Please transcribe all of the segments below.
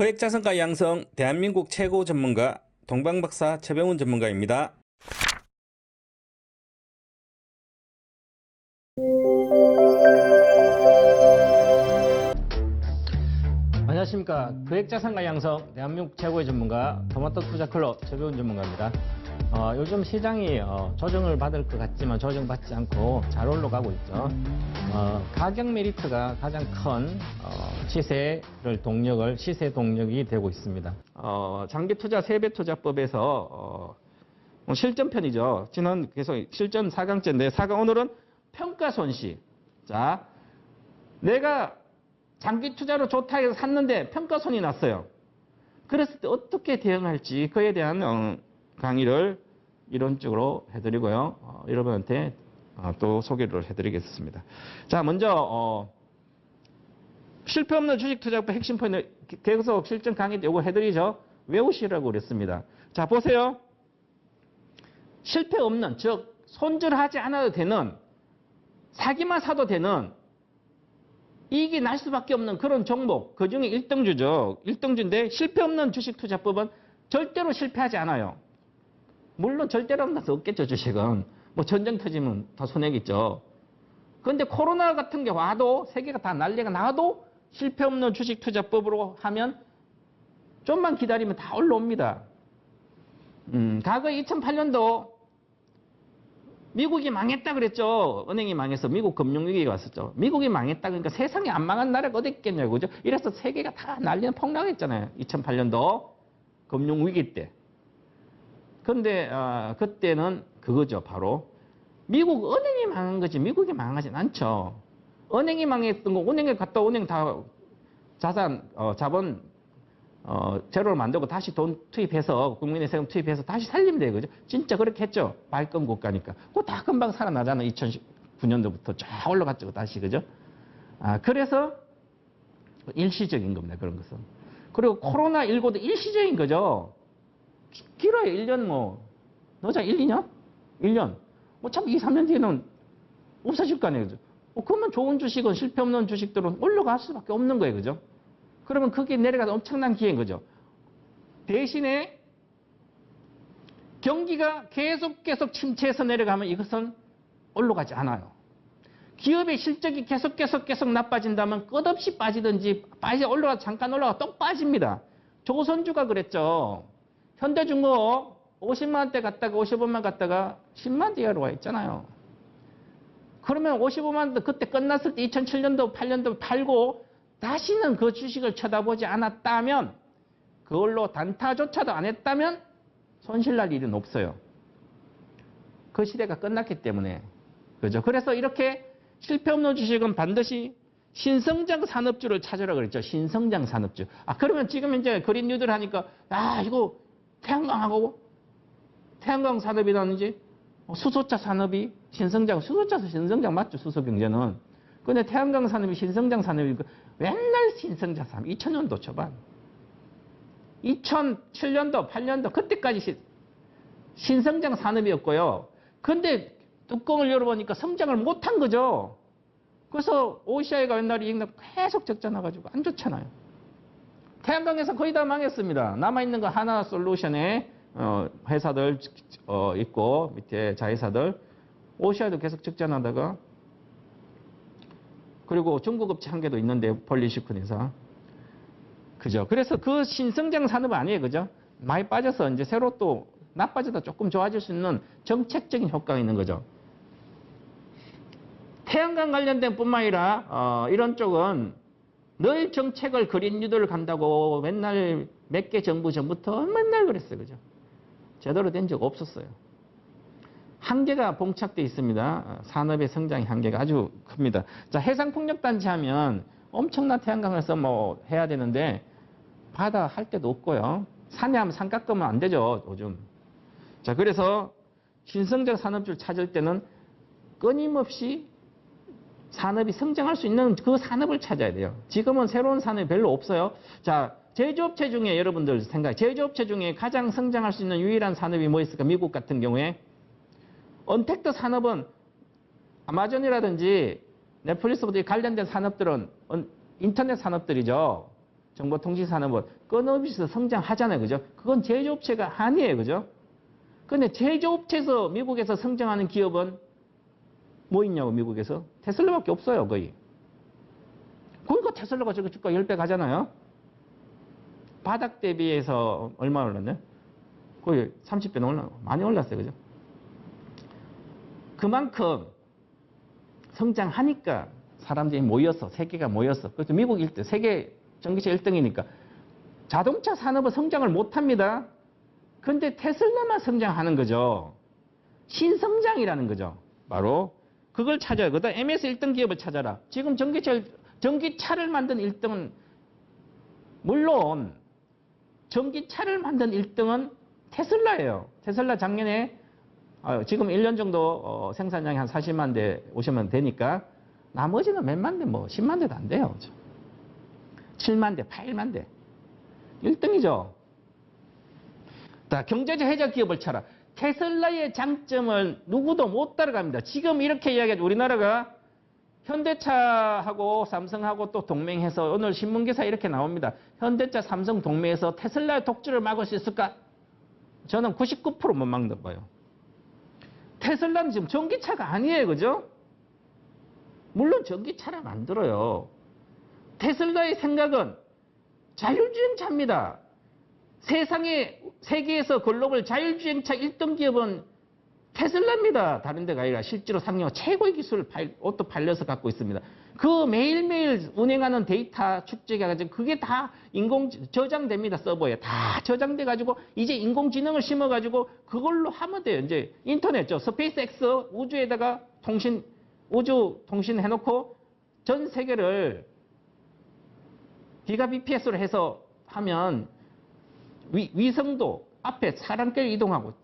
거액자산가 양성 대한민국 최고 전문가 동방박사 최병훈 전문가입니다. 안녕하십니까. 거액자산가 양성 대한민국 최고의 전문가 토마토 투자클럽 최병훈 전문가입니다. 요즘 시장이 조정을 받을 것 같지만 조정받지 않고 잘 올라가고 있죠. 가격 메리트가 가장 큰 시세 동력이 되고 있습니다. 장기 투자 세배 투자법에서 실전편이죠. 지난 계속 실전 4강째인데 4강 오늘은 평가 손실. 자, 내가 장기 투자로 좋다 해서 샀는데 평가손이 났어요. 그랬을 때 어떻게 대응할지 그에 대한 강의를 이론적으로 해드리고요. 여러분한테 또 소개를 해드리겠습니다. 자, 먼저 실패 없는 주식 투자법 핵심 포인트 계속 실전 강의 때 이거 해드리죠. 외우시라고 그랬습니다. 자, 보세요. 실패 없는, 즉 손절하지 않아도 되는, 사기만 사도 되는, 이익이 날 수밖에 없는 그런 종목, 그 중에 1등주죠. 1등주인데 실패 없는 주식 투자법은 절대로 실패하지 않아요. 물론 절대로 없는 수 없겠죠, 주식은. 뭐 전쟁 터지면 다 손해겠죠. 그런데 코로나 같은 게 와도, 세계가 다 난리가 나도 실패 없는 주식 투자법으로 하면 좀만 기다리면 다 올라옵니다. 과거 2008년도 미국이 망했다 그랬죠. 은행이 망해서 미국 금융위기가 왔었죠. 미국이 망했다 그러니까 세상에 안 망한 나라가 어디 있겠냐고. 그죠? 이래서 세계가 다 난리는 폭락했잖아요. 2008년도 금융위기 때. 그런데 그때는 그거죠. 바로 미국 은행이 망한 거지 미국이 망하진 않죠. 은행이 망했던 거 은행에 갔다 은행 다 자산 자본 제로를 만들고 다시 돈 투입해서 국민의 세금 투입해서 다시 살리면 돼요. 그죠? 진짜 그렇게 했죠. 발권 국가니까. 그거 다 금방 살아나잖아. 2009년도부터 쫙 올라갔죠. 다시. 그죠? 그래서 일시적인 겁니다. 그런 것은. 그리고 코로나19도 일시적인 거죠. 길어요. 1년 뭐. 너자 1, 2년? 1년. 뭐 참 2, 3년 뒤에는 없어질 거 아니에요. 그죠? 그러면 좋은 주식은 실패 없는 주식들은 올라갈 수밖에 없는 거예요. 그죠? 그러면 그게 내려가서 엄청난 기회인 거죠. 대신에 경기가 계속 침체해서 내려가면 이것은 올라가지 않아요. 기업의 실적이 계속 나빠진다면 끝없이 빠지든지 올라가 잠깐 올라가 또 빠집니다. 조선주가 그랬죠. 현대중공 50만 원대 갔다가 55만 갔다가 10만 대로 와 있잖아요. 그러면 55만 원대 그때 끝났을 때 2007년도 8년도 팔고 다시는 그 주식을 쳐다보지 않았다면, 그걸로 단타조차도 안 했다면 손실날 일은 없어요. 그 시대가 끝났기 때문에. 그죠? 그래서 이렇게 실패 없는 주식은 반드시 신성장 산업주를 찾으라 그랬죠. 신성장 산업주. 그러면 지금 이제 그린 뉴딜 하니까, 이거 태양광 산업이라든지 수소차 산업이 수소차 신성장 맞죠? 수소 경제는. 근데 태양광 산업이 신성장 산업이고 맨날 신성장 산업. 2000년도 초반. 2007년도, 8년도 그때까지 신성장 산업이었고요. 근데 뚜껑을 열어보니까 성장을 못한 거죠. 그래서 OCI가 옛날에 이익 계속 적자 나가지고 안 좋잖아요. 태양광에서 거의 다 망했습니다. 남아있는 거 하나 솔루션에 회사들 있고 밑에 자회사들 OCI도 계속 적자 나다가 그리고 중국업체 한 개도 있는데 폴리시콘 회사. 그죠? 그래서 그 신성장 산업 아니에요. 그죠? 많이 빠져서 이제 새로 또 나빠져도 조금 좋아질 수 있는 정책적인 효과가 있는 거죠. 태양광 관련된 뿐만 아니라 이런 쪽은 늘 정책을 그린 뉴딜을 간다고 맨날 몇 개 정부 전부터 맨날 그랬어요. 그죠? 제대로 된 적 없었어요. 한계가 봉착되어 있습니다. 산업의 성장의 한계가 아주 큽니다. 자, 해상풍력단지 하면 엄청난 태양광에서 뭐 해야 되는데 바다 할 데도 없고요. 산에 하면 산 깎으면 안 되죠, 요즘. 자, 그래서 신성장 산업주를 찾을 때는 끊임없이 산업이 성장할 수 있는 그 산업을 찾아야 돼요. 지금은 새로운 산업이 별로 없어요. 자, 제조업체 중에 여러분들 제조업체 중에 가장 성장할 수 있는 유일한 산업이 뭐 있을까? 미국 같은 경우에 언택트 산업은 아마존이라든지 넷플릭스보다 관련된 산업들은 인터넷 산업들이죠. 정보통신산업은 끊임없이 성장하잖아요. 그죠? 그건 제조업체가 아니에요. 그죠? 근데 제조업체에서 미국에서 성장하는 기업은 뭐 있냐고, 미국에서? 테슬라밖에 없어요, 거의. 그러니까 테슬라가 저거 주가 10배 가잖아요. 바닥 대비해서 얼마 올랐네? 거의 30배는 올랐고, 많이 올랐어요. 그죠? 그만큼 성장하니까 사람들이 모였어. 세계가 모였어. 그래서 미국 1등, 세계 전기차 1등이니까 자동차 산업은 성장을 못합니다. 근데 테슬라만 성장하는 거죠. 신성장이라는 거죠. 바로 그걸 찾아야. 그다음 MS 1등 기업을 찾아라. 지금 전기차를 만든 1등은 물론 전기차를 만든 1등은 테슬라예요. 테슬라 작년에 지금 1년 정도 생산량이 한 40만 대, 50만 되니까 나머지는 몇만 대, 뭐 10만 대도 안 돼요. 7만 대, 8만 대. 1등이죠. 자, 경제적 해자 기업을 찾아. 테슬라의 장점을 누구도 못 따라갑니다. 지금 이렇게 이야기하죠. 우리나라가 현대차하고 삼성하고 또 동맹해서 오늘 신문기사 이렇게 나옵니다. 현대차, 삼성 동맹해서 테슬라의 독주를 막을 수 있을까? 저는 99% 못 막는 봐요. 테슬라는 지금 전기차가 아니에요. 그죠? 물론 전기차를 만들어요. 테슬라의 생각은 자율주행차입니다. 세계에서 글로벌 자율주행차 1등 기업은 테슬라입니다. 다른 데가 아니라 실제로 상용 최고의 기술을 오토파일럿을 갖고 있습니다. 그 매일매일 운행하는 데이터 축적해가지고 그게 다 저장됩니다. 서버에. 다 저장돼가지고 이제 인공지능을 심어가지고 그걸로 하면 돼요. 이제 인터넷, 스페이스X 우주에다가 우주 통신 해놓고 전 세계를 기가bps로 해서 하면 위성도 앞에 사람끼리 이동하고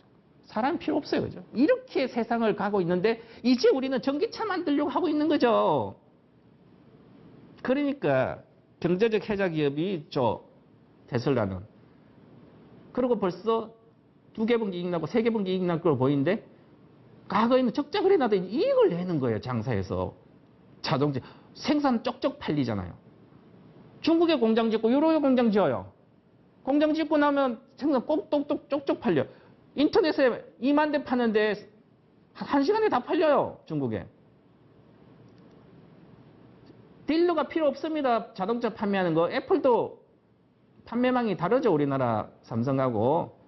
사람 필요 없어요. 그죠? 이렇게 세상을 가고 있는데 이제 우리는 전기차 만들려고 하고 있는 거죠. 그러니까 경제적 해자 기업이 있죠. 테슬라는. 그리고 벌써 2개 분기 이익 나고 3개 분기 이익 날 걸로 보이는데 과거에는 적자 그래 나도 이익을 내는 거예요. 장사에서. 자동차 생산 쪽쪽 팔리잖아요. 중국에 공장 짓고 유럽에 공장 지어요. 공장 짓고 나면 생산 꼭똑똑 쪽쪽 팔려. 인터넷에 2만 대 파는데 1시간에 다 팔려요. 중국에. 딜러가 필요 없습니다. 자동차 판매하는 거. 애플도 판매망이 다르죠. 우리나라 삼성하고.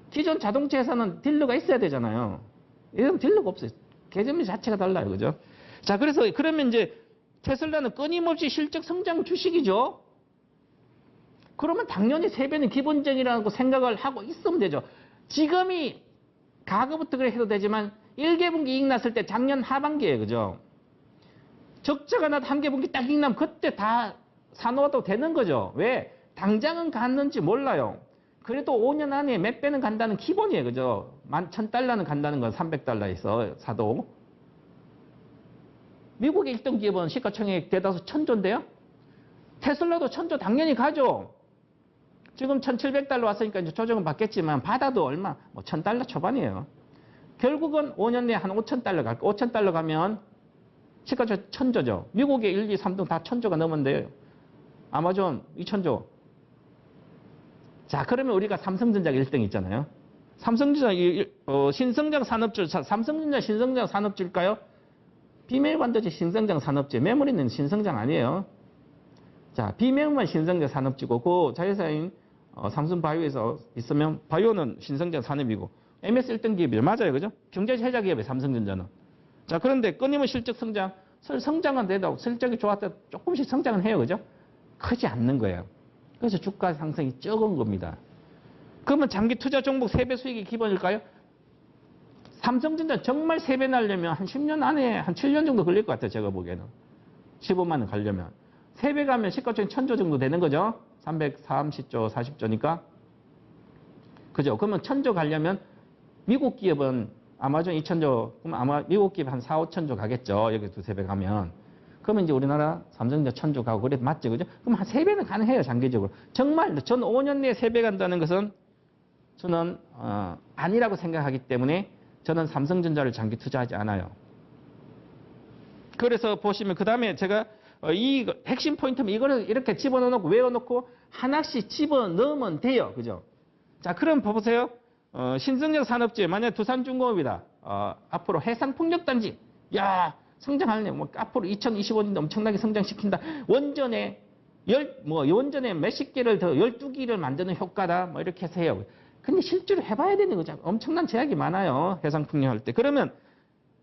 기존 자동차 회사는 딜러가 있어야 되잖아요. 이런 딜러가 없어요. 개념 자체가 달라요. 그죠? 자, 그러면 이제 테슬라는 끊임없이 실적 성장 주식이죠. 그러면 당연히 3배는 기본적이라고 생각을 하고 있으면 되죠. 지금이 과거부터 그래 해도 되지만 1개 분기 이익 났을 때 작년 하반기에 그죠? 적자가 나도 한 개 분기 딱 이익 나면 그때 다 사놓아도 되는 거죠. 왜? 당장은 갔는지 몰라요. 그래도 5년 안에 몇 배는 간다는 기본이에요. 그죠? 11,000달러는 간다는 건 300달러에서 사도. 미국의 1등 기업은 시가총액 대다수 1,000조인데요. 테슬라도 1,000조 당연히 가죠. 지금 1,700달러 왔으니까 이제 조정은 받겠지만 받아도 얼마? 뭐 1,000달러 초반이에요. 결국은 5년 내에 한 5,000달러 갈 거예요. 5,000달러 가면 시가총액 1,000조죠. 미국의 1, 2, 3등 다 1,000조가 넘었는데요. 아마존 2,000조. 자, 그러면 우리가 삼성전자가 1등 있잖아요. 삼성전자 신성장 산업주, 삼성전자 신성장 산업주일까요? 비메모리 반도체 신성장 산업주, 메모리는 신성장 아니에요. 자, 비메모리만 신성장 산업주고 그 자회사인 삼성바이오에서 있으면 바이오는 신성장 산업이고 MS 1등 기업이에요. 맞아요. 그죠? 경제적 해자 기업이에요. 삼성전자는. 자, 그런데 끊임없이 실적 성장, 성장은 돼도 실적이 좋았다 조금씩 성장은 해요. 그죠? 크지 않는 거예요. 그래서 주가 상승이 적은 겁니다. 그러면 장기 투자 종목 3배 수익이 기본일까요? 삼성전자 정말 3배 날려면 한 10년 안에 한 7년 정도 걸릴 것 같아요. 제가 보기에는. 15만 원 가려면. 3배 가면 시가총액 1,000조 정도 되는 거죠. 330조, 40조니까. 그죠? 그러면 1,000조 가려면 미국 기업은 아마존 2,000조, 그럼 아마 미국 기업 한 4, 5천조 가겠죠. 여기 2~3배 가면. 그러면 이제 우리나라 삼성전자 1,000조 가고 그래도 맞죠. 그죠? 그럼 한 3배는 가능해요. 장기적으로. 정말 전 5년 내에 3배 간다는 것은 저는 아니라고 생각하기 때문에 저는 삼성전자를 장기 투자하지 않아요. 그래서 보시면 그 다음에 제가 이 핵심 포인트는 이거를 이렇게 집어넣고 외워놓고 하나씩 집어넣으면 돼요. 그죠? 자, 그럼 보세요. 신성장 산업지에 만약 두산중공업이다. 앞으로 해상풍력단지. 야, 성장하네. 뭐 앞으로 2025년도 엄청나게 성장시킨다. 원전에 원전에 몇십 개를 더 12기를 만드는 효과다. 뭐 이렇게 해서 해요. 근데 실제로 해봐야 되는 거죠. 엄청난 제약이 많아요. 해상풍력 할 때. 그러면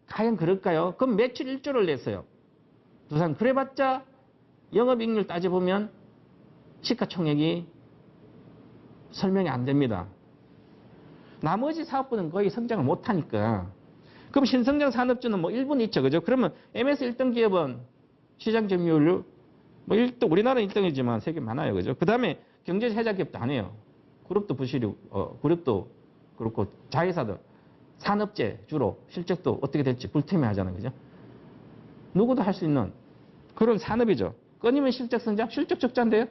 과연 그럴까요? 그럼 매출 1조를 냈어요. 두산 그래봤자 영업이익률 따져보면 시가총액이 설명이 안 됩니다. 나머지 사업부는 거의 성장을 못하니까. 그럼 신성장 산업주는 뭐 1분 있죠. 그죠? 그러면 MS 1등 기업은 시장 점유율 뭐 1등, 우리나라는 1등이지만 세계 많아요. 그죠? 그 다음에 경제 해자 기업도 안 해요. 그룹도 부실이, 그룹도 그렇고 자회사들, 산업재 주로 실적도 어떻게 될지 불투명 하잖아요. 그죠? 누구도 할 수 있는 그런 산업이죠. 끊이면 실적 성장, 실적 적자인데요.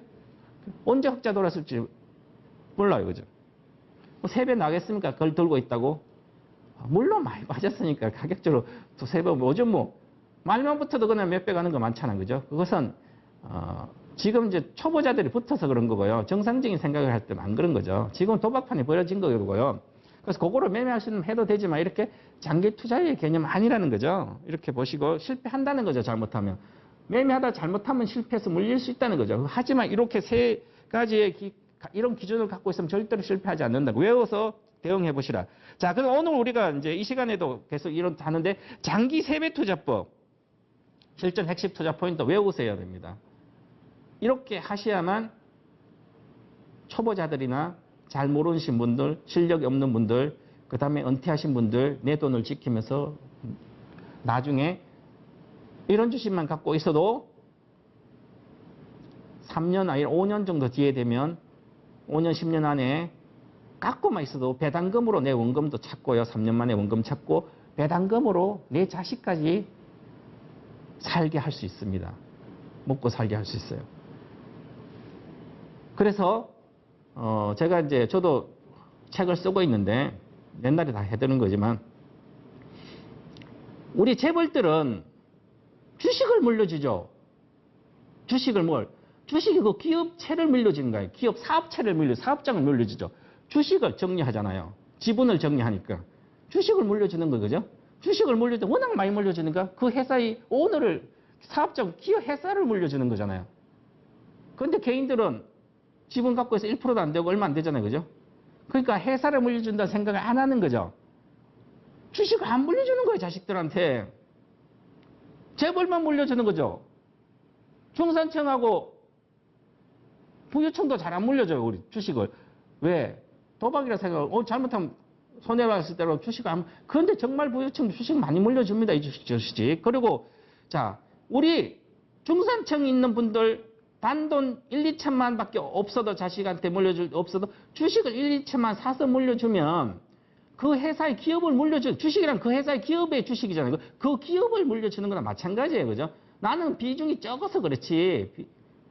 언제 흑자 돌았을지 몰라요. 그죠? 뭐 3배 나겠습니까? 그걸 들고 있다고? 물론 많이 빠졌으니까 가격적으로 2-3배, 요즘 뭐 말만 붙어도 그냥 몇 배 가는 거 많잖아요. 그죠? 그것은 지금 이제 초보자들이 붙어서 그런 거고요. 정상적인 생각을 할 때는 안 그런 거죠. 지금 도박판이 벌어진 거고요. 그래서 그거로 매매할 수 있는 해도 되지만 이렇게 장기 투자의 개념 아니라는 거죠. 이렇게 보시고 실패한다는 거죠. 잘못하면. 매매하다 잘못하면 실패해서 물릴 수 있다는 거죠. 하지만 이렇게 세 가지의 이런 기준을 갖고 있으면 절대로 실패하지 않는다고 외워서 대응해 보시라. 자, 그럼 오늘 우리가 이제 이 시간에도 계속 이런 하는데 장기 세배 투자법, 실전 핵심 투자 포인트 외우셔야 됩니다. 이렇게 하셔야만 초보자들이나 잘 모르신 분들, 실력이 없는 분들, 그 다음에 은퇴하신 분들 내 돈을 지키면서 나중에 이런 주식만 갖고 있어도 3년 아니라 5년 정도 뒤에 되면 5년, 10년 안에 갖고만 있어도 배당금으로 내 원금도 찾고요. 3년 만에 원금 찾고 배당금으로 내 자식까지 살게 할 수 있습니다. 먹고 살게 할 수 있어요. 그래서 제가 이제 저도 책을 쓰고 있는데 옛날에 다 해드는 거지만 우리 재벌들은 주식을 물려주죠. 주식을 주식이 그 기업체를 물려주는 거예요. 기업 사업체를 사업장을 물려주죠. 주식을 정리하잖아요. 지분을 정리하니까. 주식을 물려주는 거, 그죠? 주식을 물려주면 워낙 많이 물려주니까 그 회사의 오너를, 사업장, 기업 회사를 물려주는 거잖아요. 그런데 개인들은 지분 갖고 있어 1%도 안 되고 얼마 안 되잖아요. 그죠? 그러니까 회사를 물려준다는 생각을 안 하는 거죠. 주식을 안 물려주는 거예요. 자식들한테. 재벌만 물려주는 거죠. 중산층하고 부유층도 잘 안 물려줘요. 우리 주식을. 왜? 도박이라 생각을 잘못하면 손해봤을 때로 주식을 안. 그런데 정말 부유층 주식 많이 물려줍니다. 이 주식. 그리고 자, 우리 중산층 있는 분들 단돈 1, 2천만 밖에 없어도 자식한테 없어도 주식을 1, 2천만 사서 물려주면 그 회사의 기업을 주식이란 그 회사의 기업의 주식이잖아요. 그 기업을 물려주는 거나 마찬가지예요. 그죠? 나는 비중이 적어서 그렇지.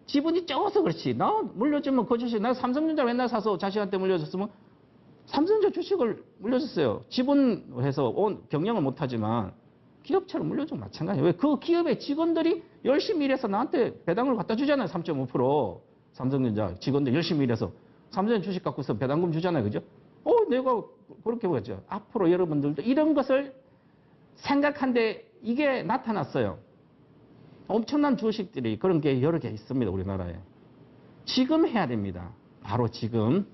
지분이 적어서 그렇지. 나 물려주면 그 주식, 나 삼성전자 맨날 사서 자식한테 물려줬으면 삼성전자 주식을 물려줬어요. 지분해서 경영을 못하지만 기업체로 물려주면 마찬가지예요. 왜? 그 기업의 직원들이 열심히 일해서 나한테 배당을 갖다 주잖아요. 3.5%. 삼성전자 직원들 열심히 일해서 삼성전자 주식 갖고 있어 배당금 주잖아요. 그죠? 내가 그렇게 보였죠. 앞으로 여러분들도 이런 것을 생각한데 이게 나타났어요. 엄청난 주식들이 그런 게 여러 개 있습니다. 우리나라에. 지금 해야 됩니다. 바로 지금.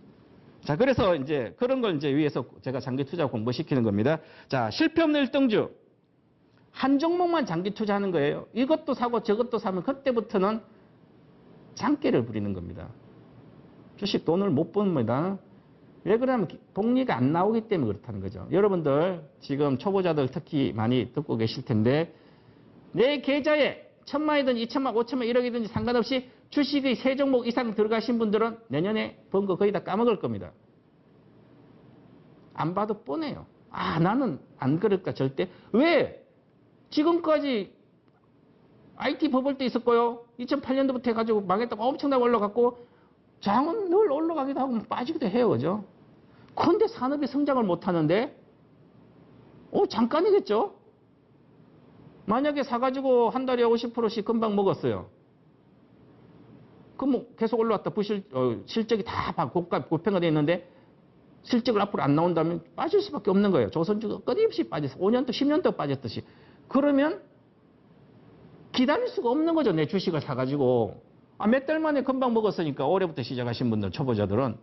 자, 그래서 이제 그런 걸 이제 위해서 제가 장기 투자 공부시키는 겁니다. 자, 실패 없는 1등주. 한 종목만 장기 투자하는 거예요. 이것도 사고 저것도 사면 그때부터는 장기를 부리는 겁니다. 주식 돈을 못 법니다. 왜 그러냐면 복리가 안 나오기 때문에 그렇다는 거죠. 여러분들 지금 초보자들 특히 많이 듣고 계실 텐데 내 계좌에 1,000만이든 2,000만, 5,000만, 1억이든지 상관없이 주식의 3종목 이상 들어가신 분들은 내년에 번 거 거의 다 까먹을 겁니다. 안 봐도 뻔해요. 나는 안 그럴까 절대. 왜? 지금까지 IT 버블 때 있었고요. 2008년도부터 해가지고 망했다고 엄청나게 올라갔고 장은 늘 올라가기도 하고 빠지기도 해요. 그죠? 그런데 산업이 성장을 못하는데 잠깐이겠죠? 만약에 사가지고 한 달에 50%씩 금방 먹었어요. 그럼 뭐 계속 올라왔다. 실적이 다 고평가되어 있는데 실적을 앞으로 안 나온다면 빠질 수밖에 없는 거예요. 조선주가 끊임없이 빠져서 5년 또 10년 또 빠졌듯이. 그러면 기다릴 수가 없는 거죠. 내 주식을 사가지고. 몇 달 만에 금방 먹었으니까 올해부터 시작하신 분들, 초보자들은.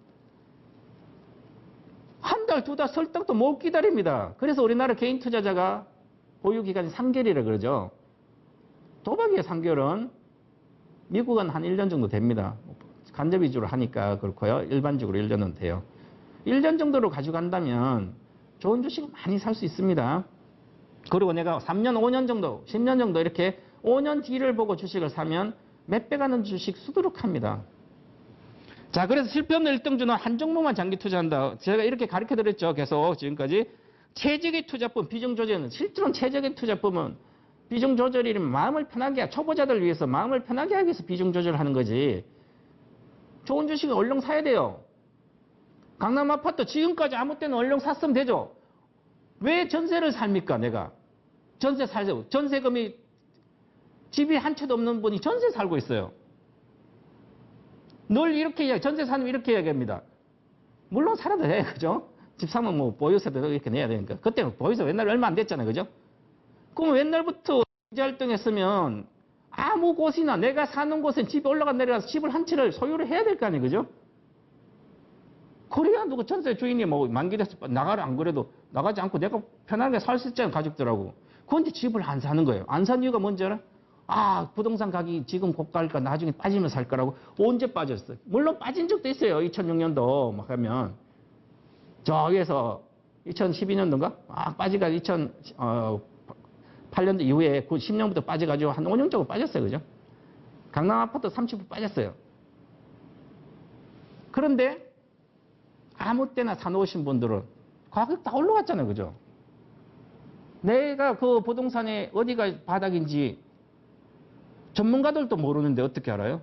한 달, 두 달 설득도 못 기다립니다. 그래서 우리나라 개인 투자자가 보유기간이 3개월이라 그러죠. 도박의 3개월은 미국은 한 1년 정도 됩니다. 간접 위주로 하니까 그렇고요. 일반적으로 1년은 돼요. 1년 정도로 가져간다면 좋은 주식을 많이 살 수 있습니다. 그리고 내가 3년, 5년 정도, 10년 정도 이렇게 5년 뒤를 보고 주식을 사면 몇 배 가는 주식 수두룩합니다. 자, 그래서 실패 없는 1등주는 한 종목만 장기 투자한다. 제가 이렇게 가르쳐 드렸죠. 계속 지금까지. 최적의 투자법, 비중 조절은 실제로는 최적의 투자법은 비중 조절이면 마음을 편하게, 초보자들 위해서 마음을 편하게 하기 위해서 비중 조절하는 거지. 좋은 주식은 얼른 사야 돼요. 강남 아파트 지금까지 아무 때나 얼른 샀으면 되죠. 왜 전세를 삽니까, 내가? 전세 살세요. 전세금이 집이 한 채도 없는 분이 전세 살고 있어요. 늘 이렇게 전세 사면 이렇게 이야기합니다. 물론 살아도 돼, 그죠? 집 사면 뭐 보유세도 이렇게 내야 되니까. 그때 보유세 옛날에 얼마 안 됐잖아요, 그죠? 그럼 옛날부터 투자활동했으면 아무 곳이나 내가 사는 곳에 집이 올라가 내려가서 집을 한 채를 소유를 해야 될 거 아니에요, 그죠? 그래야 누구 전세 주인이 뭐 만기돼서 나가라 안 그래도 나가지 않고 내가 편하게 살 수 있잖아요, 가족들하고. 그런데 집을 안 사는 거예요. 안 산 이유가 뭔지 알아? 부동산 가격이 지금 고가일까 나중에 빠지면 살 거라고. 언제 빠졌어요? 물론 빠진 적도 있어요. 2006년도 막 하면. 저기에서 2012년도인가? 빠지가 2008년도 이후에 10년부터 빠져가지고 한 5년 정도 빠졌어요. 그죠? 강남 아파트 30% 빠졌어요. 그런데 아무 때나 사놓으신 분들은 가격 다 올라갔잖아요. 그죠? 내가 그 부동산에 어디가 바닥인지 전문가들도 모르는데 어떻게 알아요?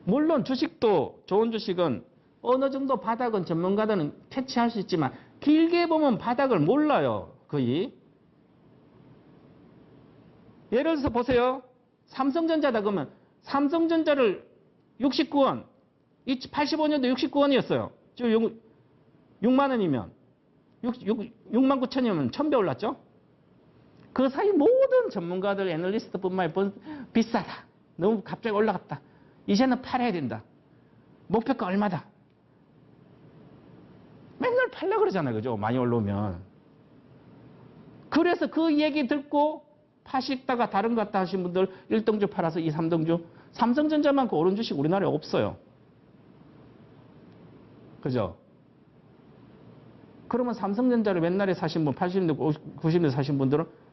물론 주식도 좋은 주식은 어느 정도 바닥은 전문가들은 캐치할 수 있지만 길게 보면 바닥을 몰라요. 거의. 예를 들어서 보세요. 삼성전자다 그러면 삼성전자를 69원, 85년도 69원이었어요. 지금 6만 원이면 6만 9천이면 1000배 올랐죠? 그 사이 모든 전문가들, 애널리스트뿐만 아니라 비싸다. 너무 갑자기 올라갔다. 이제는 팔아야 된다. 목표가 얼마다. 맨날 팔려고 그러잖아요. 그죠? 많이 올라오면. 그래서 그 얘기 듣고 파시다가 다른 것 같다 하신 분들 1등주 팔아서 2, 3등주. 삼성전자만큼 오른 주식 우리나라에 없어요. 그죠? 그러면 삼성전자를 옛날에 사신 분, 80년대, 90년대 사신 분들은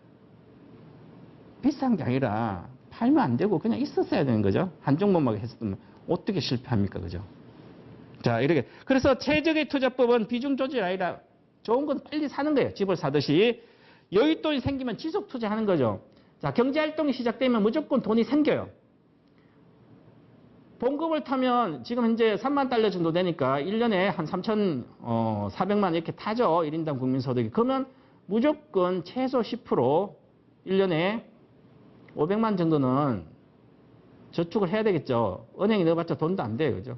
비싼 게 아니라 팔면 안 되고 그냥 있었어야 되는 거죠. 한 종목만 했으면 어떻게 실패합니까? 그죠? 자, 이렇게. 그래서 최적의 투자법은 비중 조절이 아니라 좋은 건 빨리 사는 거예요. 집을 사듯이. 여윳돈이 생기면 지속 투자하는 거죠. 자, 경제활동이 시작되면 무조건 돈이 생겨요. 봉급을 타면 지금 현재 3만 달러 정도 되니까 1년에 한 3,400만 이렇게 타죠. 1인당 국민소득이. 그러면 무조건 최소 10% 1년에 500만 정도는 저축을 해야 되겠죠. 은행에 넣어봤자 돈도 안 돼요. 그죠?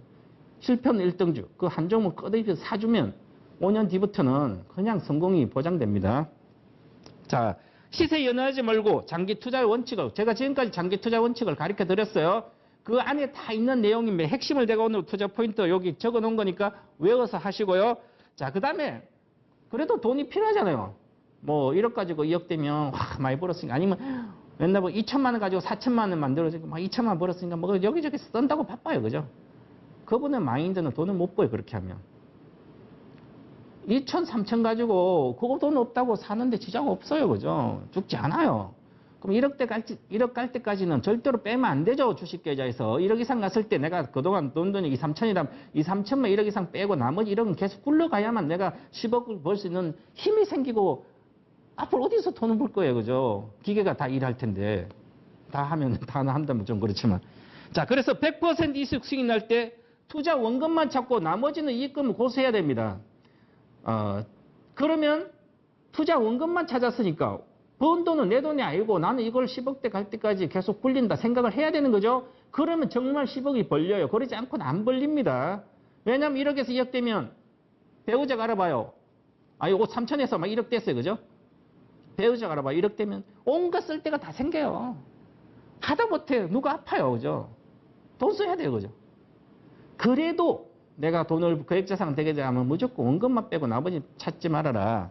실패는 1등주. 그 한 종목 끄덕이서 사주면 5년 뒤부터는 그냥 성공이 보장됩니다. 자, 시세 연하지 말고 장기 투자의 원칙을, 제가 지금까지 장기 투자 원칙을 가르쳐 드렸어요. 그 안에 다 있는 내용입니다. 핵심을 내가 오늘 투자 포인트 여기 적어 놓은 거니까 외워서 하시고요. 자, 그 다음에 그래도 돈이 필요하잖아요. 뭐 1억 가지고 2억 되면 많이 벌었으니까, 아니면 맨날 뭐 2천만 원 가지고 4천만 원 만들어지고 막 2천만 원 벌었으니까 뭐 여기저기 쓴다고 바빠요. 그죠? 그분의 마인드는 돈을 못 벌어요. 그렇게 하면. 2천, 3천 가지고 그거 돈 없다고 사는데 지장 없어요. 그죠? 죽지 않아요. 그럼 1억 갈 때까지는 절대로 빼면 안 되죠. 주식 계좌에서. 1억 이상 갔을 때 내가 그동안 돈이 2, 3천이라면 2, 3천만 1억 이상 빼고 나머지 1억은 계속 굴러가야만 내가 10억을 벌 수 있는 힘이 생기고 앞으로 어디서 돈을 벌 거예요. 그죠? 기계가 다 일할 텐데. 다 한다면 좀 그렇지만. 자, 그래서 100% 이익 수익이 날 때 투자 원금만 찾고 나머지는 이익금을 고수해야 됩니다. 그러면 투자 원금만 찾았으니까 번 돈은 내 돈이 아니고 나는 이걸 10억대 갈 때까지 계속 굴린다 생각을 해야 되는 거죠. 그러면 정말 10억이 벌려요. 그러지 않고는 안 벌립니다. 왜냐하면 1억에서 2억 되면 배우자가 알아봐요. 아, 이거 3천에서 막 1억 됐어요. 그죠? 배우자가 알아봐요. 1억 되면 온갖 쓸 데가 다 생겨요. 하다못해 누가 아파요. 그죠? 돈 써야 돼요. 그죠? 그래도 내가 돈을 거액자산 되게 되면 무조건 원금만 빼고 나머지 찾지 말아라.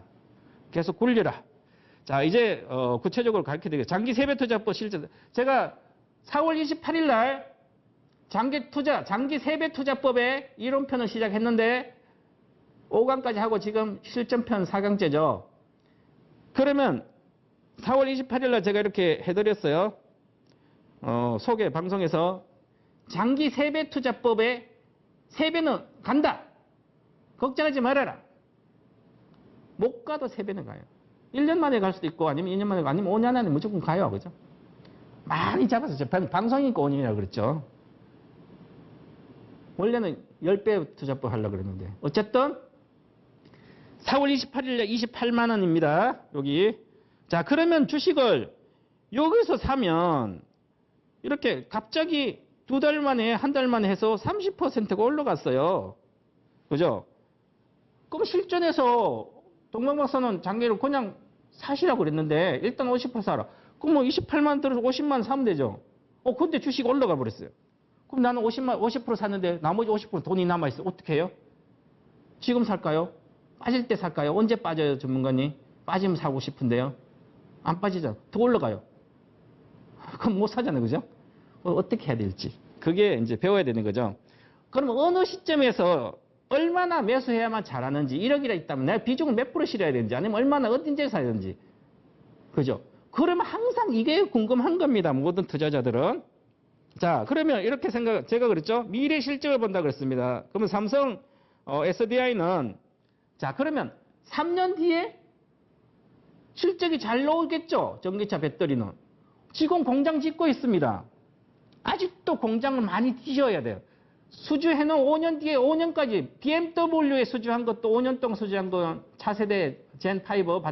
계속 굴려라. 자, 이제 구체적으로 가르쳐드릴게요. 장기 세배투자법 실제 제가 4월 28일 날 장기 세배투자법의 이론편을 시작했는데 5강까지 하고 지금 실전편 4강째죠. 그러면 4월 28일 날 제가 이렇게 해드렸어요. 소개 방송에서 장기 세배투자법의 세배는 간다. 걱정하지 말아라. 못 가도 세배는 가요. 1년 만에 갈 수도 있고 아니면 2년 만에 가고 아니면 5년 안에 무조건 가요. 그죠? 많이 잡아서 방송이니까 5년이라고 그랬죠. 원래는 10배 투자법 하려고 그랬는데 어쨌든 4월 28일에 28만 원입니다. 여기. 자, 그러면 주식을 여기서 사면 이렇게 갑자기 2달 만에, 한 달 만에 해서 30%가 올라갔어요. 그죠? 그럼 실전에서 동방박사는 장기를 그냥 사시라고 그랬는데 일단 50% 사라. 그럼 뭐 28만 원 들어서 50만 원 사면 되죠. 근데 주식 올라가 버렸어요. 그럼 나는 50% 샀는데 나머지 50% 돈이 남아있어. 어떻게 해요? 지금 살까요? 빠질 때 살까요? 언제 빠져요, 전문가님? 빠지면 사고 싶은데요. 안 빠지잖아. 더 올라가요. 그럼 못 사잖아요. 그죠? 어떻게 해야 될지. 그게 이제 배워야 되는 거죠. 그러면 어느 시점에서 얼마나 매수해야만 잘하는지 1억이라 있다면 내가 비중을 몇 프로 실어야 되는지 아니면 얼마나 언제 사야 되는지. 그죠? 그러면 항상 이게 궁금한 겁니다. 모든 투자자들은. 자, 그러면 이렇게 제가 그랬죠? 미래 실적을 본다 그랬습니다. 그러면 삼성 SDI는 자, 그러면 3년 뒤에 실적이 잘 나오겠죠? 전기차 배터리는. 지금 공장 짓고 있습니다. 아직도 공장을 많이 지어야 돼요. 수주해놓은 5년 뒤에 5년까지 BMW에 수주한 것도 5년 동안 수주한 건 차세대 젠5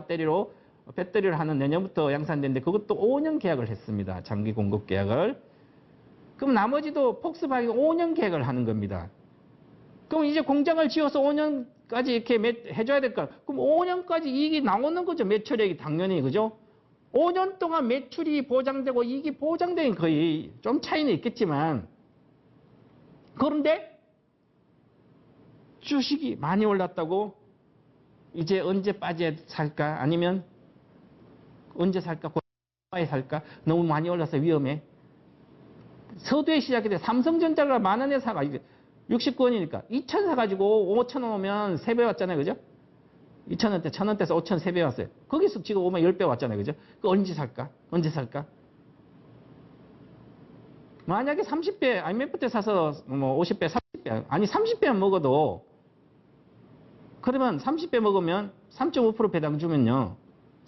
배터리를 하는 내년부터 양산되는데 그것도 5년 계약을 했습니다. 장기 공급 계약을. 그럼 나머지도 폭스바겐이 5년 계약을 하는 겁니다. 그럼 이제 공장을 지어서 5년까지 이렇게 해줘야 될까? 그럼 5년까지 이익이 나오는 거죠. 매출액이 당연히. 그죠? 5년 동안 매출이 보장되고 이익이 보장되는 거의 좀 차이는 있겠지만 그런데 주식이 많이 올랐다고 이제 언제 빠져 살까? 아니면 언제 살까? 고가에 살까? 너무 많이 올라서 위험해. 서두에 시작했을 때 삼성전자가 10,000원에 사가 69원이니까 2,000 사가지고 5,000원 오면 3배 왔잖아요. 그죠? 2,000원대, 1,000원대에서 5,000 3배 왔어요. 거기서 지금 오면 10배 왔잖아요. 그죠? 그 언제 살까? 언제 살까? 만약에 30배, IMF 때 사서 뭐 50배, 30배, 아니 30배만 먹어도 그러면 30배 먹으면 3.5% 배당 주면요.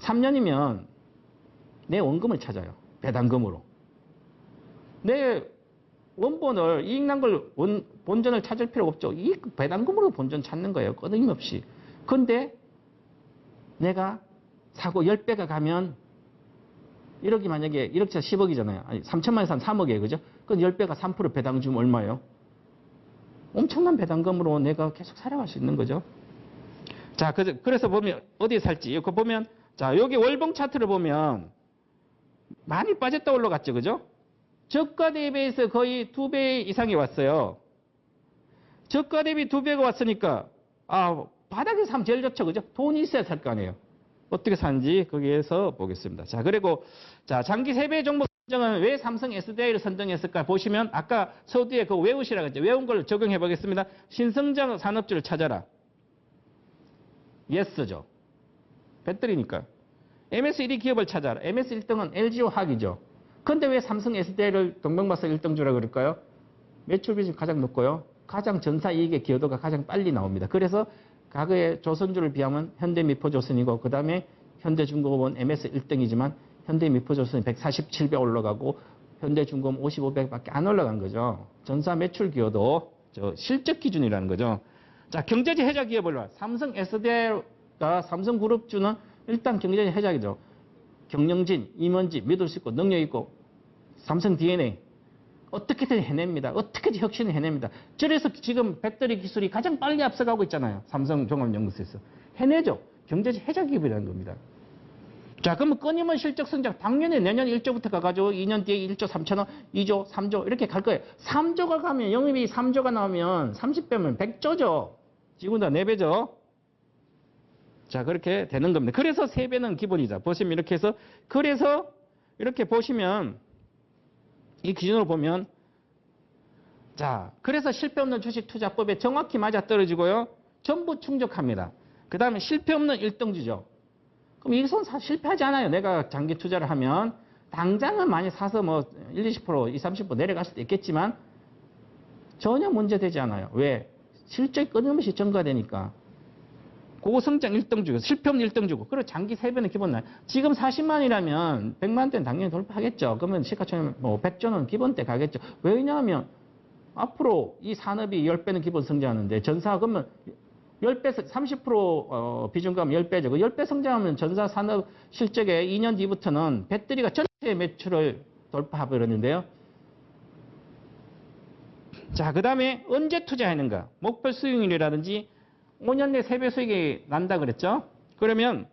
3년이면 내 원금을 찾아요. 배당금으로. 내 원본을 이익 난 걸 본전을 찾을 필요가 없죠. 이익 배당금으로 본전 찾는 거예요. 끊임없이. 근데 내가 사고 10배가 가면 1억이 만약에 1억짜리 10억이잖아요. 아니 3천만 원 산 3억이에요. 그죠? 그럼 10배가 3% 배당 주면 얼마예요? 엄청난 배당금으로 내가 계속 살아갈 수 있는 거죠. 자, 그래서 보면 어디에 살지? 이거 보면 자, 여기 월봉 차트를 보면 많이 빠졌다 올라갔죠. 그죠? 저가 대비해서 거의 2배 이상이 왔어요. 저가 대비 2배가 왔으니까 바닥에서 사면 제일 좋죠. 그죠? 돈이 있어야 살 거 아니에요. 어떻게 사는지 거기에서 보겠습니다. 자, 그리고 자, 장기 세배 종목 선정은 왜 삼성 SDI를 선정했을까 보시면 아까 서두에 그 외우시라고 했죠. 외운 걸 적용해 보겠습니다. 신성장 산업주를 찾아라. 예스죠. 배터리니까. MS 1위 기업을 찾아라. MS 1등은 LG와 화학이죠. 근데 왜 삼성 SDI를 동방박사 1등 주라고 그럴까요? 매출 비중이 가장 높고요. 가장 전사 이익의 기여도가 가장 빨리 나옵니다. 그래서 과거에 조선주를 비하면 현대미포조선이고 그 다음에 현대중공업은 MS 1등이지만 현대미포조선이 147배 올라가고 현대중공업 55배밖에 안 올라간 거죠. 전사 매출 기여도 실적 기준이라는 거죠. 자, 경제지 해자 기업을 봐. 삼성 SDI가 삼성그룹주는 일단 경제지 해자기죠. 경영진, 임원지 믿을 수 있고 능력 있고 삼성 DNA 어떻게든 해냅니다. 어떻게든 혁신을 해냅니다. 그래서 지금 배터리 기술이 가장 빨리 앞서가고 있잖아요. 삼성 종합연구소에서. 해내죠. 경제적 해자기업이라는 겁니다. 자, 그러면 끊임없는 실적 성장. 당연히 내년 1조부터 가가지고 2년 뒤에 1조 3천억, 2조, 3조 이렇게 갈 거예요. 3조가 가면 영업이익 3조가 나오면 30배면 100조죠. 지금보다 4배죠. 자, 그렇게 되는 겁니다. 그래서 3배는 기본이자. 보시면 이렇게 해서 그래서 이렇게 보시면 이 기준으로 보면 자, 그래서 실패 없는 주식 투자법에 정확히 맞아떨어지고요. 전부 충족합니다. 그 다음에 실패 없는 1등주죠. 그럼 이것은 실패하지 않아요. 내가 장기 투자를 하면 당장은 많이 사서 뭐 1, 20%, 20, 30% 내려갈 수도 있겠지만 전혀 문제되지 않아요. 왜? 실적이 끊임없이 증가되니까. 고성장 1등주고 실패 없는 1등주고 그리고 장기 3배는 기본 나요. 지금 40만이라면 100만대는 당연히 돌파하겠죠. 그러면 시가총액 뭐 100조는 기본대 가겠죠. 왜냐하면 앞으로 이 산업이 10배는 기본 성장하는데 전사 그러면 10배, 30% 비중감 10배죠. 그 10배 성장하면 전사 산업 실적의 2년 뒤부터는 배터리가 전체 매출을 돌파해버렸는데요. 자, 그 다음에 언제 투자하는가? 목표 수익률이라든지 5년 내 3배 수익이 난다 그랬죠? 그러면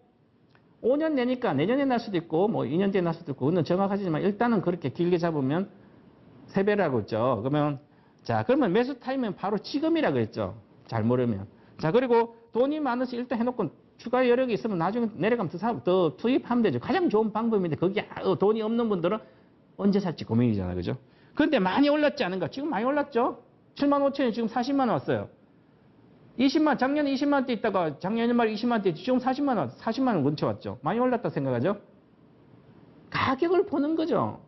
5년 내니까 내년에 날 수도 있고 뭐 2년 뒤에 날 수도 있고 그건 정확하지만 일단은 그렇게 길게 잡으면 3배라고 했죠. 그러면 자, 그러면 매수 타임은 바로 지금이라 그랬죠. 잘 모르면. 자, 그리고 돈이 많아서 일단 해놓고 추가 여력이 있으면 나중에 내려가면 더 투입하면 되죠. 가장 좋은 방법인데 거기에 돈이 없는 분들은 언제 살지 고민이잖아요. 그죠? 그런데 많이 올랐지 않은가? 지금 많이 올랐죠? 7만 5천이 지금 40만 원 왔어요. 20만, 작년에 20만 원대 있다가 작년 연말에 20만 원대 지금 40만 원, 40만 원 근처 왔죠. 많이 올랐다 생각하죠? 가격을 보는 거죠.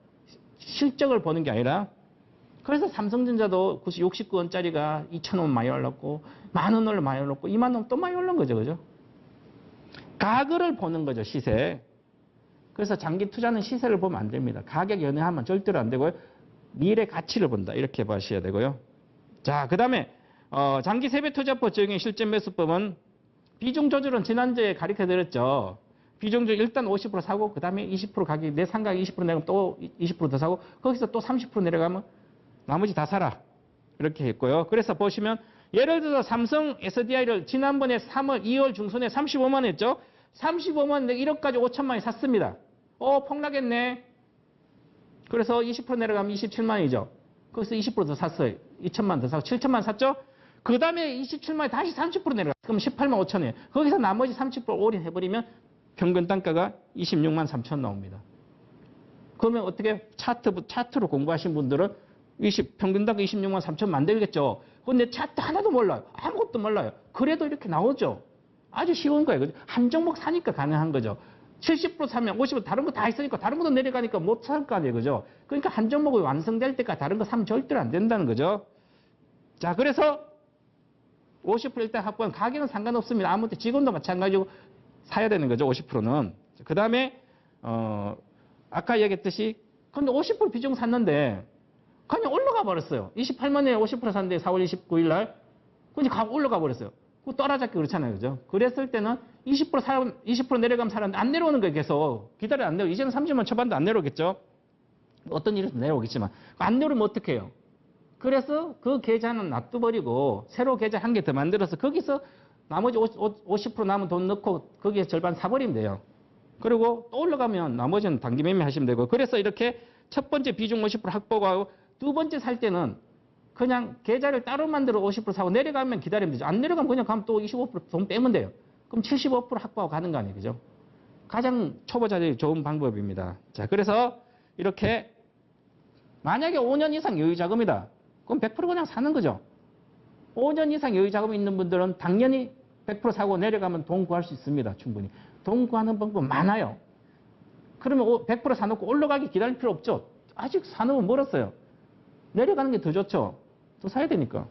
실적을 보는 게 아니라. 그래서 삼성전자도 69원짜리가 2,000원 많이 올랐고, 10,000원을 많이 올랐고, 20,000원 또 많이 올른 거죠. 그죠? 가격을 보는 거죠, 시세. 그래서 장기 투자는 시세를 보면 안 됩니다. 가격 연애하면 절대로 안 되고요. 미래 가치를 본다. 이렇게 보셔야 되고요. 자, 그 다음에, 장기 세배 투자법 적용 실전 매수법은 비중 조절은 지난주에 가르쳐 드렸죠. 비중 조절 일단 50% 사고, 그 다음에 20% 가격, 내 상가가 20% 내려가면 또 20% 더 사고, 거기서 또 30% 내려가면 나머지 다 사라. 이렇게 했고요. 그래서 보시면, 예를 들어서 삼성 SDI를 지난번에 3월, 2월 중순에 35만 원 했죠? 35만 1억까지 5천만이 샀습니다. 폭락했네. 그래서 20% 내려가면 27만 원이죠. 거기서 20% 더 샀어요. 2천만 더 사고 7천만 샀죠? 그 다음에 27만에 다시 30% 내려가. 그럼 18만 5천이에요. 거기서 나머지 30% 올인해버리면 평균 단가가 26만 3천 나옵니다. 그러면 어떻게 차트로 공부하신 분들은 평균 단가 26만 3천 만들겠죠. 근데 차트 하나도 몰라요. 아무것도 몰라요. 그래도 이렇게 나오죠. 아주 쉬운 거예요. 그죠? 한 종목 사니까 가능한 거죠. 70% 사면 50% 다른 거 다 있으니까 다른 것도 내려가니까 못 살 거 아니에요. 그죠? 그러니까 한 종목이 완성될 때까지 다른 거 사면 절대로 안 된다는 거죠. 자, 그래서 50% 일단 확보한 가격은 상관없습니다. 아무튼 지금도 마찬가지고 사야 되는 거죠. 50%는. 그 다음에 아까 얘기했듯이 근데 50% 비중 샀는데 그냥 올라가 버렸어요. 28만에 50% 샀는데 4월 29일 날 그냥 올라가 버렸어요. 그거 따라잡기 그렇잖아요. 그죠? 그랬을 때는 20% 내려가면 사람들 안 내려오는 거예요. 계속. 기다려 안 내려. 이제는 30만 초반도 안 내려오겠죠? 어떤 일이 내려오겠지만. 안 내려오면 어떻게 해요? 그래서 그 계좌는 놔둬버리고 새로 계좌 한 개 더 만들어서 거기서 나머지 50% 남은 돈 넣고 거기에 절반 사버리면 돼요. 그리고 또 올라가면 나머지는 단기 매매 하시면 되고. 그래서 이렇게 첫 번째 비중 50% 확보하고 두 번째 살 때는 그냥 계좌를 따로 만들어 50% 사고 내려가면 기다리면 되죠. 안 내려가면 그냥 가면 또 25% 돈 빼면 돼요. 그럼 75% 확보하고 가는 거 아니에요. 그죠? 가장 초보자들이 좋은 방법입니다. 자, 그래서 이렇게 만약에 5년 이상 여유 자금이다. 그럼 100% 그냥 사는 거죠. 5년 이상 여유 자금이 있는 분들은 당연히 100% 사고 내려가면 돈 구할 수 있습니다. 충분히. 돈 구하는 방법 많아요. 그러면 100% 사놓고 올라가기 기다릴 필요 없죠. 아직 사놓으면 멀었어요. 내려가는 게 더 좋죠. 또 사야 되니까.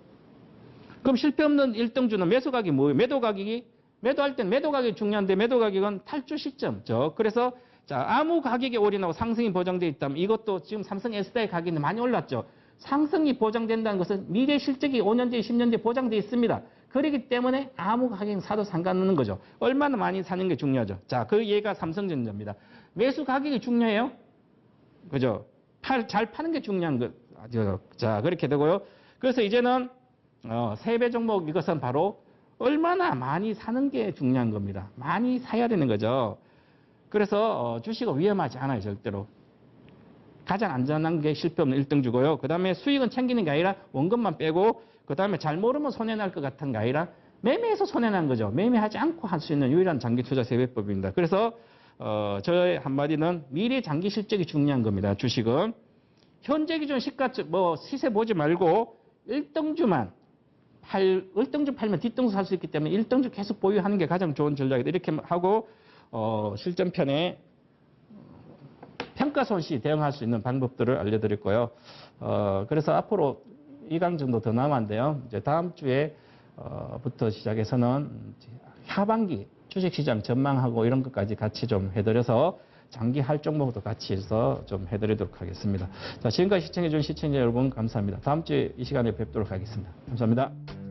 그럼 실패 없는 1등주는 매수 가격이 뭐예요? 매도 가격이 매도할 땐 매도 가격이 중요한데 매도 가격은 탈주 시점죠. 그래서 자, 아무 가격에 올인하고 상승이 보장되어 있다면 이것도 지금 삼성 SDI 가격이 많이 올랐죠. 상승이 보장된다는 것은 미래 실적이 5년 뒤에 10년 뒤에 보장되어 있습니다. 그렇기 때문에 아무 가격 사도 상관없는 거죠. 얼마나 많이 사는 게 중요하죠. 자, 그 얘가 삼성전자입니다. 매수 가격이 중요해요. 그죠? 잘 파는 게 중요한 거. 자, 그렇게 되고요. 그래서 이제는 3배 종목 이것은 바로 얼마나 많이 사는 게 중요한 겁니다. 많이 사야 되는 거죠. 그래서 주식은 위험하지 않아요, 절대로. 가장 안전한 게 실패 없는 1등주고요. 그 다음에 수익은 챙기는 게 아니라 원금만 빼고 그 다음에 잘 모르면 손해날 것 같은 게 아니라 매매해서 손해난 거죠. 매매하지 않고 할 수 있는 유일한 장기투자 세배법입니다. 그래서 저의 한마디는 미래 장기 실적이 중요한 겁니다. 주식은. 현재 기준 시세 보지 말고 1등주만 1등주 팔면 뒷등주 살 수 있기 때문에 1등주 계속 보유하는 게 가장 좋은 전략이다. 이렇게 하고 실전편에 평가 손실 대응할 수 있는 방법들을 알려드릴 거예요. 그래서 앞으로 2강 정도 더 남았는데요. 이제 다음 주에 부터 시작해서는 하반기 주식시장 전망하고 이런 것까지 같이 좀 해드려서 장기 할 종목도 같이 해서 좀 해드리도록 하겠습니다. 자, 지금까지 시청해준 시청자 여러분 감사합니다. 다음 주에 이 시간에 뵙도록 하겠습니다. 감사합니다.